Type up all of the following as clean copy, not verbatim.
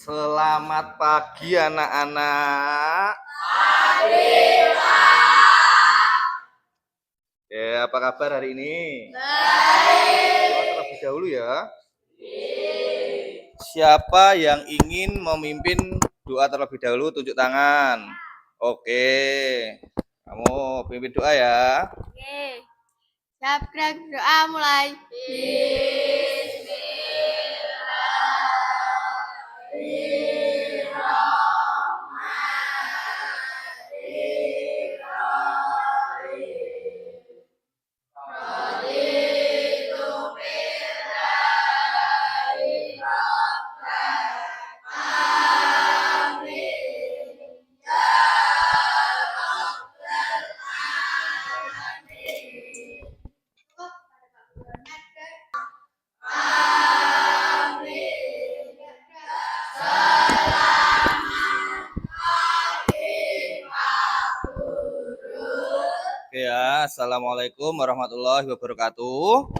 Selamat pagi anak-anak. Ya, apa kabar hari ini? Baik. Terlebih dahulu ya. Siapa yang ingin memimpin doa terlebih dahulu, tunjuk tangan. Oke. Kamu pimpin doa ya. Oke. Siap, gerak doa mulai. Oke ya, assalamualaikum warahmatullahi wabarakatuh.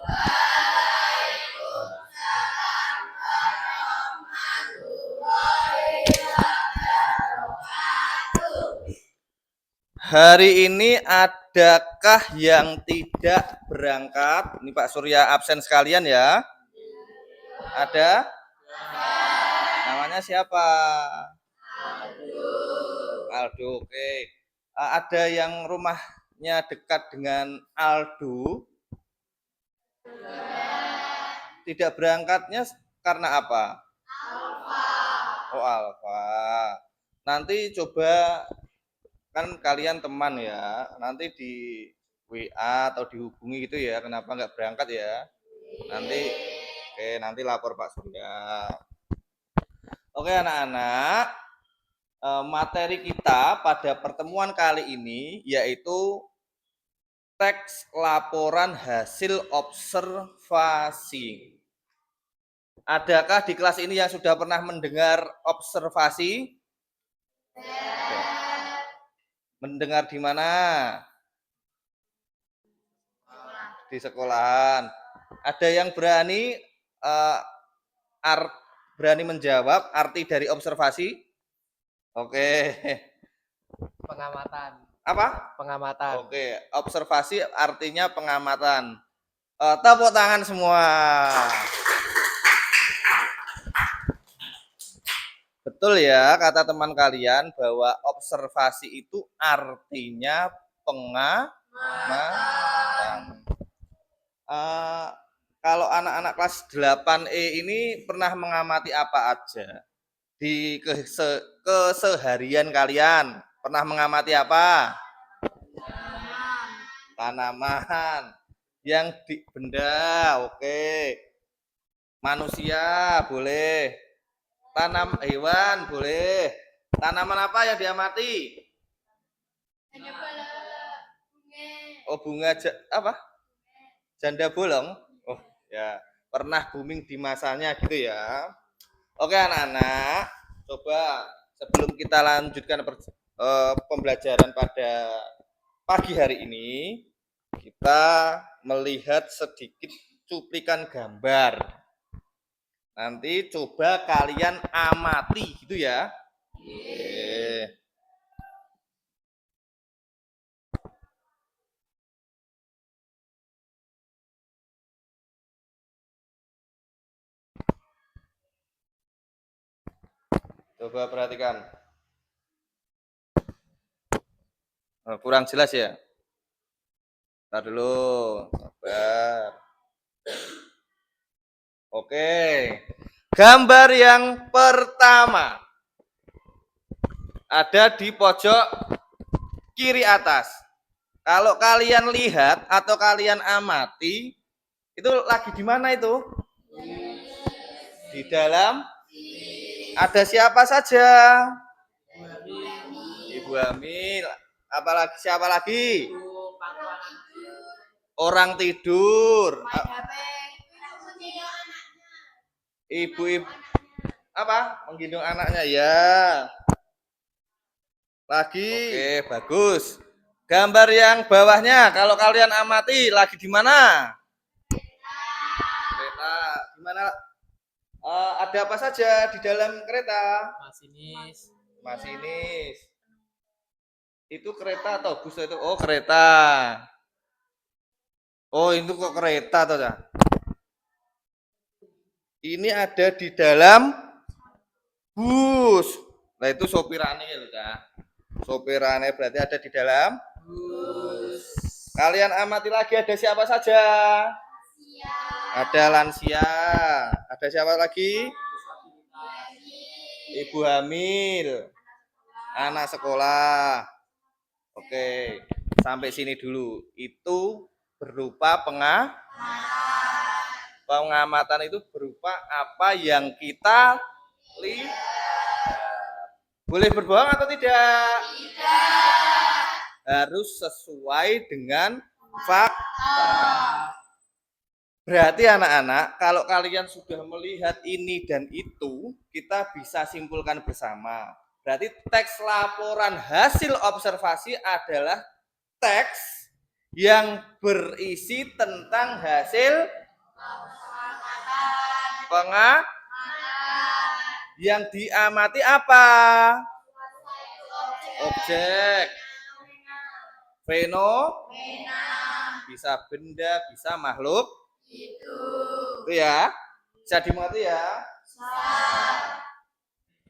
Hari ini adakah yang tidak berangkat? Ini Pak Surya absen sekalian ya. Ada? Namanya siapa? Aldo. Oke. Ada yang rumahnya dekat dengan Aldo? Tidak berangkatnya karena apa? Oh, Alfa. Nanti coba, kan kalian teman ya, nanti di WA atau dihubungi gitu ya, kenapa nggak berangkat ya? Nanti lapor Pak Surya. Oke anak-anak, materi kita pada pertemuan kali ini yaitu teks laporan hasil observasi. Adakah di kelas ini yang sudah pernah mendengar observasi? Mendengar di mana? Di sekolahan. Ada yang berani menjawab arti dari observasi? Oke. Pengamatan. Apa? Pengamatan. Oke, observasi artinya pengamatan. Tepuk tangan semua. Betul ya kata teman kalian bahwa observasi itu artinya pengamatan. Kalau anak-anak kelas 8E ini pernah mengamati apa aja di keseharian kalian? Pernah mengamati apa? Tanaman. Yang di benda, oke. Manusia boleh. Tanam hewan boleh. Tanaman apa yang diamati? Oh, bunga apa? Janda bolong. Oh ya, pernah booming di masanya gitu ya. Oke anak-anak, coba sebelum kita lanjutkan pembelajaran pada pagi hari ini, kita melihat sedikit cuplikan gambar. Nanti coba kalian amati gitu ya. Oke. Coba perhatikan. Kurang jelas ya? Ntar dulu. Sabar. Oke. Gambar yang pertama ada di pojok kiri atas. Kalau kalian lihat atau kalian amati, itu lagi di mana itu? Di dalam. Ada siapa saja? Ibu hamil. Apalagi siapa lagi? Orang tidur. Ibu-ibu apa? Menggendong anaknya ya. Lagi. Oke, bagus. Gambar yang bawahnya kalau kalian amati lagi di mana? Kereta. Di mana? Ada apa saja di dalam kereta? Masinis. Masinis. Itu kereta atau bus itu? Oh, kereta. Oh, itu kok kereta toh, Cah? Ini ada di dalam bus. Nah, itu sopirannya loh, Cah. Sopirannya berarti ada di dalam bus. Kalian amati lagi ada siapa saja? Ada lansia. Ada siapa lagi? Ibu hamil. Anak sekolah. Oke, sampai sini dulu. Itu berupa pengamatan itu berupa apa yang kita lihat. Boleh berbohong atau tidak? Tidak. Harus sesuai dengan fakta. Berarti anak-anak, kalau kalian sudah melihat ini dan itu, kita bisa simpulkan bersama. Berarti teks laporan hasil observasi adalah teks yang berisi tentang hasil pengamatan. Yang diamati apa? Objek. Fenomena. Bisa benda, bisa makhluk. Itu ya. Bisa dimengerti ya?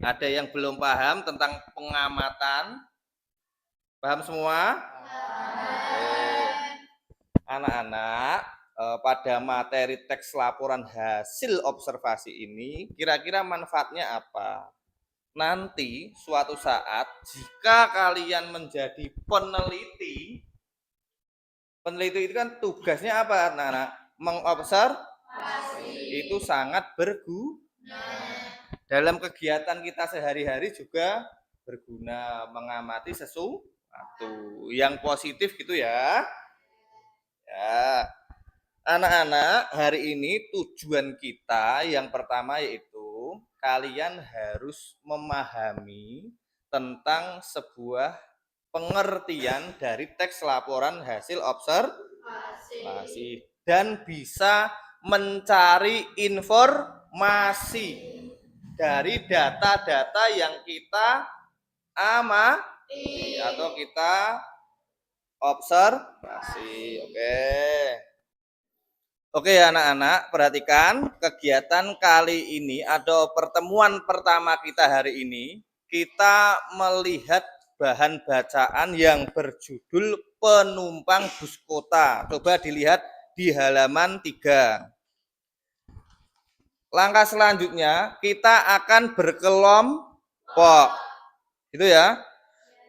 Ada yang belum paham tentang pengamatan? Paham semua? Anak-anak, pada materi teks laporan hasil observasi ini, kira-kira manfaatnya apa? Nanti suatu saat, jika kalian menjadi peneliti, peneliti itu kan tugasnya apa, anak-anak? Mengobservasi. Itu sangat berguna. Dalam kegiatan kita sehari-hari juga berguna, mengamati sesuatu yang positif gitu ya. Ya, anak-anak, hari ini tujuan kita yang pertama yaitu kalian harus memahami tentang sebuah pengertian dari teks laporan hasil observasi dan bisa mencari informasi dari data-data yang kita amati atau kita observasi. Oke anak-anak, perhatikan kegiatan kali ini atau pertemuan pertama kita hari ini, kita melihat bahan bacaan yang berjudul Penumpang Bus Kota. Coba dilihat di halaman 3. Langkah selanjutnya kita akan berkelompok. Itu ya.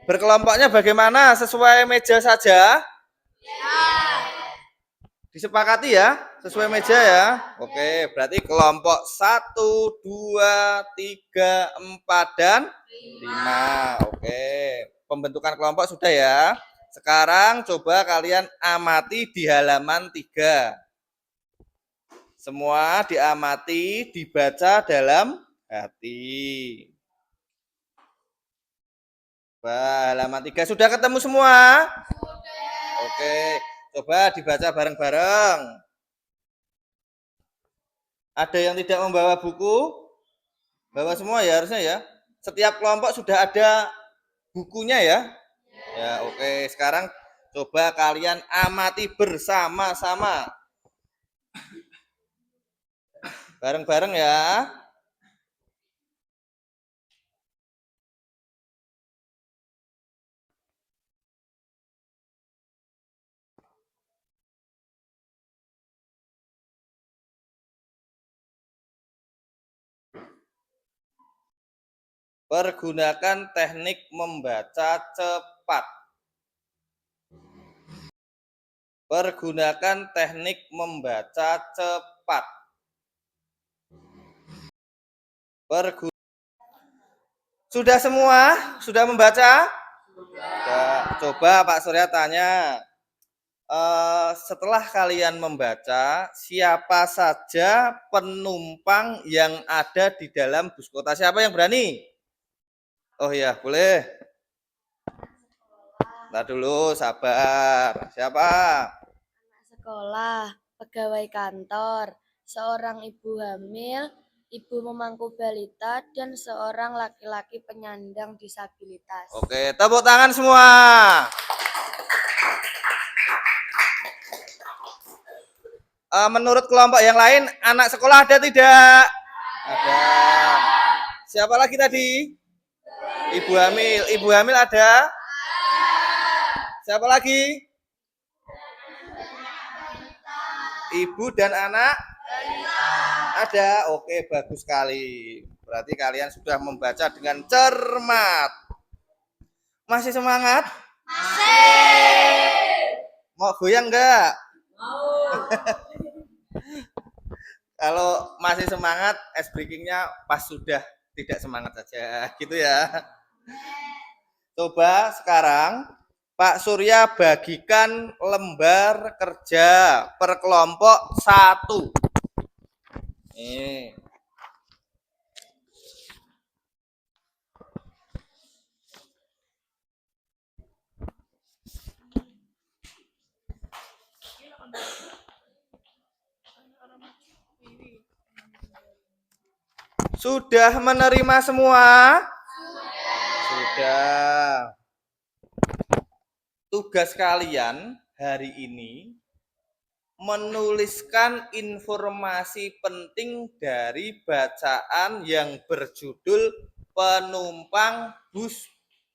Berkelompoknya bagaimana? Sesuai meja saja? Ya. Disepakati ya? Sesuai meja ya? Oke, berarti kelompok 1, 2, 3, 4, dan 5. Oke, pembentukan kelompok sudah ya. Sekarang coba kalian amati di halaman 3. Semua diamati, dibaca dalam hati. Halaman 3 sudah ketemu semua? Sudah. Oke, coba dibaca bareng-bareng. Ada yang tidak membawa buku? Bawa semua ya harusnya ya. Setiap kelompok sudah ada bukunya ya? Ya, oke. Sekarang coba kalian amati bersama-sama. Bareng-bareng ya. Pergunakan teknik membaca cepat. Pergunakan teknik membaca cepat. Sudah semua? Sudah membaca? Sudah. Coba Pak Surya tanya. Setelah kalian membaca, siapa saja penumpang yang ada di dalam bus kota? Siapa yang berani? Oh ya, boleh. Ntar dulu, sabar. Siapa? Anak sekolah, pegawai kantor, seorang ibu hamil, ibu memangku balita, dan seorang laki-laki penyandang disabilitas. Oke, tepuk tangan semua. Menurut kelompok yang lain, anak sekolah ada tidak? Ada. Siapa lagi tadi? Ibu hamil. Ibu hamil ada? Siapa lagi? Ibu dan anak? Ada. Oke, bagus sekali. Berarti kalian sudah membaca dengan cermat. Masih semangat? Masih. Mau goyang enggak? Mau. Kalau masih semangat, ice breakingnya pas sudah tidak semangat saja, gitu ya. Coba sekarang Pak Surya bagikan lembar kerja per kelompok 1. Nih. Sudah menerima semua? Sudah. Tugas kalian hari ini menuliskan informasi penting dari bacaan yang berjudul penumpang bus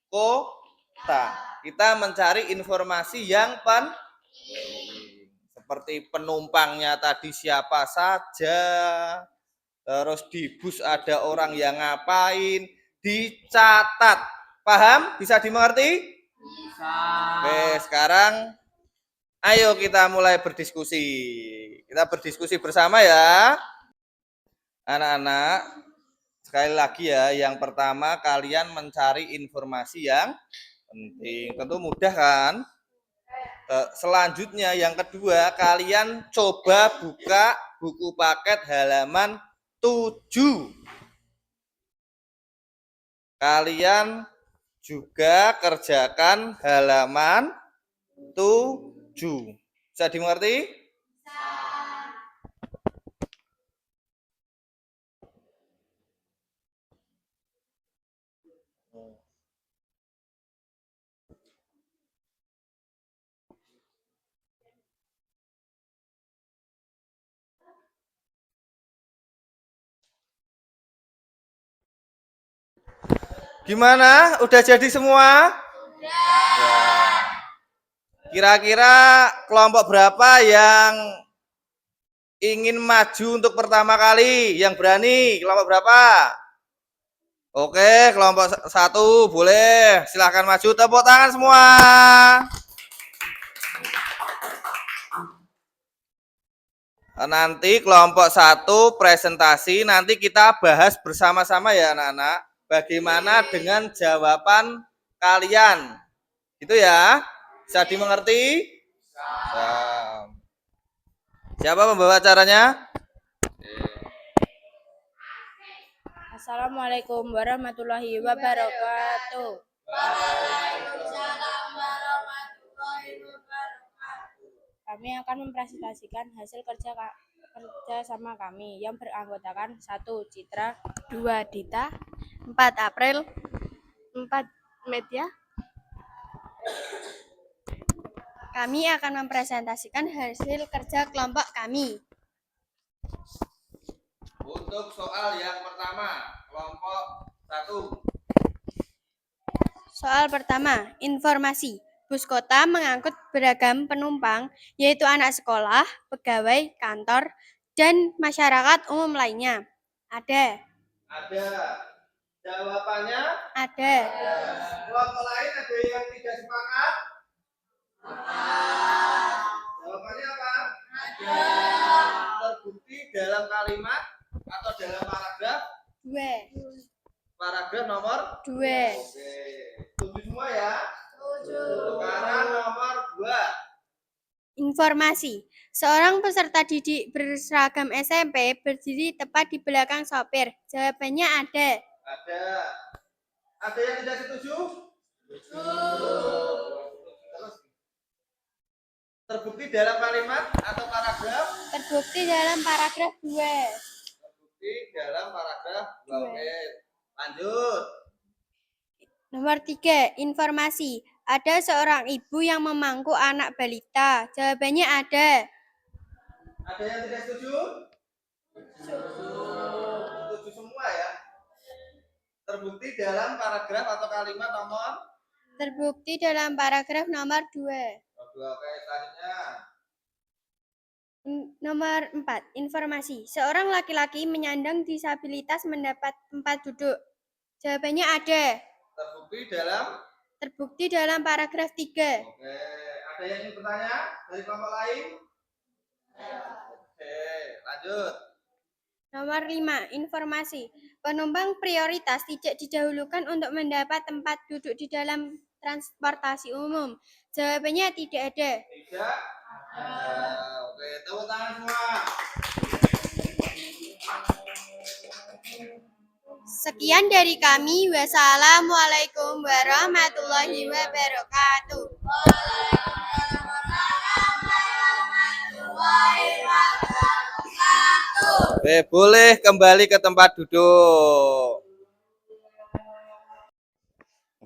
kota. Kita mencari informasi yang penting. Seperti penumpangnya tadi siapa saja, terus di bus ada orang yang ngapain, dicatat. Paham? Bisa dimengerti? Bisa. Oke, sekarang ayo kita mulai berdiskusi. Kita berdiskusi bersama ya. Anak-anak, sekali lagi ya, yang pertama kalian mencari informasi yang penting. Tentu mudah kan? Selanjutnya yang kedua, kalian coba buka buku paket halaman 7. Kalian juga kerjakan halaman 7. Bisa dimengerti? Gimana? Udah jadi semua? Udah. Kira-kira kelompok berapa yang ingin maju untuk pertama kali? Yang berani? Kelompok berapa? Oke, kelompok 1 boleh. Silahkan maju, tepuk tangan semua. Nanti kelompok 1 presentasi, nanti kita bahas bersama-sama ya anak-anak. Bagaimana dengan jawaban kalian? Gitu ya? Bisa dimengerti? Bisa. Siapa pembawa acaranya? Assalamualaikum warahmatullahi wabarakatuh. Waalaikumsalam warahmatullahi wabarakatuh. Kami akan mempresentasikan hasil kerja sama kami yang beranggotakan 1. Citra, 2. Dita, 4. April, 4. Media. Kami akan mempresentasikan hasil kerja kelompok kami. Untuk soal yang pertama, kelompok 1. Soal pertama, informasi. Bus kota mengangkut beragam penumpang, yaitu anak sekolah, pegawai, kantor, dan masyarakat umum lainnya. Ada. Ada. Jawabannya? Ada. Kelompok lain ada yang tidak sepakat? Jawabannya apa? Ada. Terbukti dalam kalimat atau dalam paragraf? 2. Paragraf nomor 2. Oke. Setuju semua ya? Setuju. Sekarang nomor 2. Informasi. Seorang peserta didik berseragam SMP berdiri tepat di belakang sopir. Jawabannya ada. Ada. Ada yang tidak setuju? Setuju. Terus. Terbukti dalam kalimat atau paragraf? Terbukti dalam paragraf 2. Terbukti dalam paragraf 2. Oke, lanjut. Nomor 3, informasi. Ada seorang ibu yang memangku anak balita. Jawabannya ada. Ada yang tidak setuju? Setuju semua ya. Terbukti dalam paragraf atau kalimat nomor? Terbukti dalam paragraf nomor 2. Oke, selanjutnya. Nomor 4, informasi. Seorang laki-laki menyandang disabilitas mendapat tempat duduk. Jawabannya ada. Terbukti dalam paragraf 3. Oke, ada yang ingin bertanya dari kelompok lain? Oke, lanjut. Nomor 5, informasi. Penumpang prioritas tidak didahulukan untuk mendapat tempat duduk di dalam transportasi umum. Jawabannya tidak ada. Tidak? Oke, tepuk tangan semua. Sekian dari kami. Wassalamualaikum warahmatullahi wabarakatuh. Oke, boleh kembali ke tempat duduk.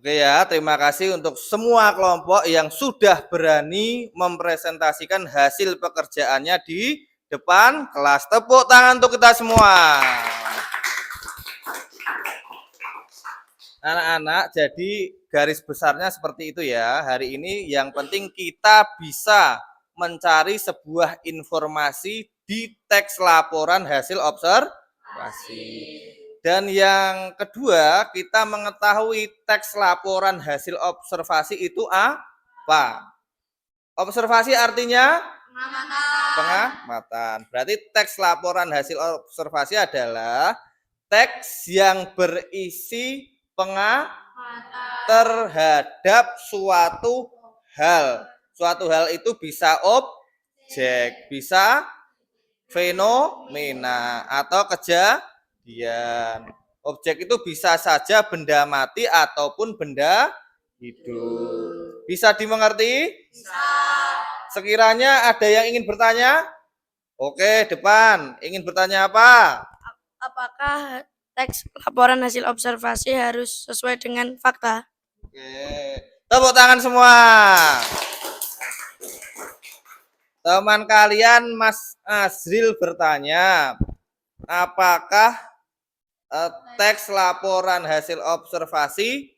Oke ya, terima kasih untuk semua kelompok yang sudah berani mempresentasikan hasil pekerjaannya di depan kelas. Tepuk tangan untuk kita semua. Anak-anak, jadi garis besarnya seperti itu ya. Hari ini yang penting kita bisa mencari sebuah informasi di teks laporan hasil observasi. Dan yang kedua, kita mengetahui teks laporan hasil observasi itu apa? Observasi artinya? Pengamatan. Berarti teks laporan hasil observasi adalah teks yang berisi pengamatan terhadap suatu hal. Suatu hal itu bisa objek, bisa fenomena atau kejadian. Objek itu bisa saja benda mati ataupun benda hidup. Bisa dimengerti? Bisa. Sekiranya ada yang ingin bertanya? Oke, depan. Ingin bertanya apa? Apakah teks laporan hasil observasi harus sesuai dengan fakta? Oke. Tepuk tangan semua. Teman kalian Mas Azril bertanya, apakah teks laporan hasil observasi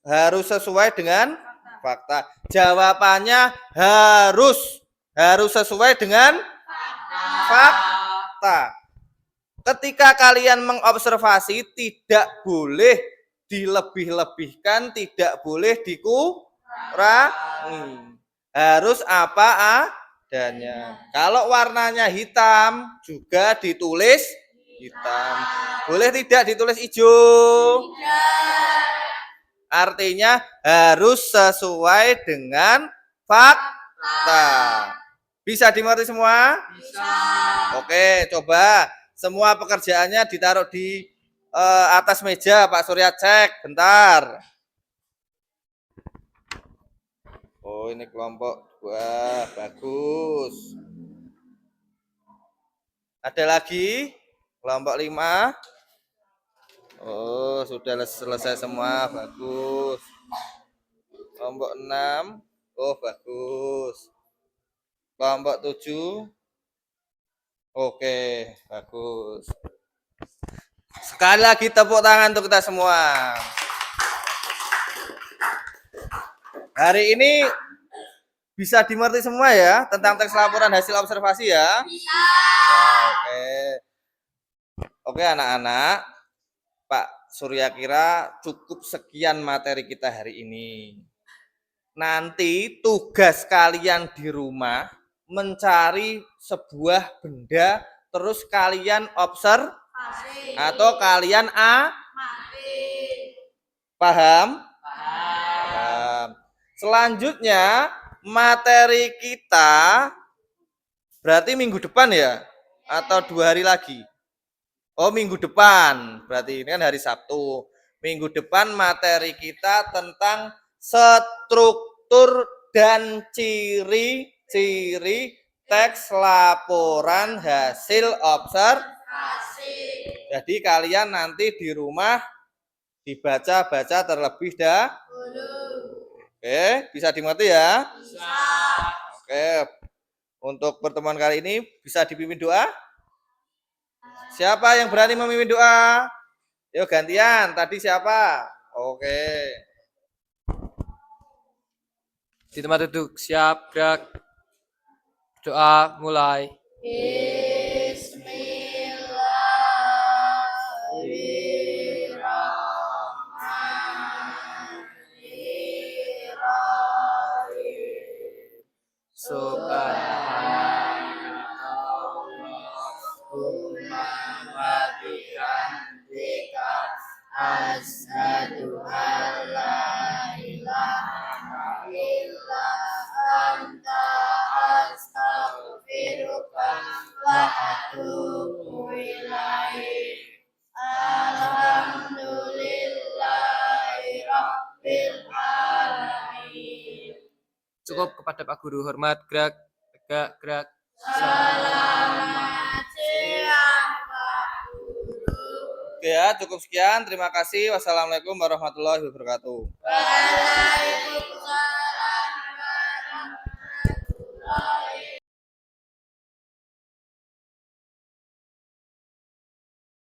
harus sesuai dengan fakta? Jawabannya harus sesuai dengan fakta. Ketika kalian mengobservasi tidak boleh dilebih-lebihkan, tidak boleh dikurangi. Harus apa adanya. Kalau warnanya hitam juga ditulis hitam. Boleh tidak ditulis hijau? Artinya harus sesuai dengan fakta. Bisa dimengerti semua? Bisa. Oke, coba semua pekerjaannya ditaruh di atas meja. Pak Surya cek bentar. Oh, ini kelompok 2. Bagus. Ada lagi? Kelompok 5. Oh, sudah selesai semua. Bagus. Kelompok 6. Oh, bagus. Kelompok 7. Oke, bagus. Sekali lagi tepuk tangan untuk kita semua. Hari ini bisa dimengerti semua ya tentang teks laporan hasil observasi ya? Bisa. Oke, anak-anak. Pak Surya kira cukup sekian materi kita hari ini. Nanti tugas kalian di rumah mencari sebuah benda, terus kalian observasi atau kalian paham? Paham. Selanjutnya materi kita berarti minggu depan ya? Atau 2 hari lagi? Oh, minggu depan. Berarti ini kan hari Sabtu. Minggu depan materi kita tentang struktur dan ciri-ciri teks laporan hasil observasi. Jadi kalian nanti di rumah dibaca-baca terlebih dahulu. Oke, bisa dimengerti ya? Bisa. Oke, untuk pertemuan kali ini bisa dipimpin doa? Siapa yang berani memimpin doa? Yuk gantian, tadi siapa? Oke. Di tempat duduk, siap, gerak. Doa mulai. Subhanallahumma wa bihamdika asyhadu an la ilaha illa anta astaghfiruka wa atubu ilaik. Alhamdulillahi rabbil alamin. Cukup kepada Pak Guru, hormat, gerak, tegak, gerak. Selamat siang Pak Guru. Oke ya, cukup sekian. Terima kasih. Wassalamualaikum warahmatullahi wabarakatuh. Waalaikumsalam.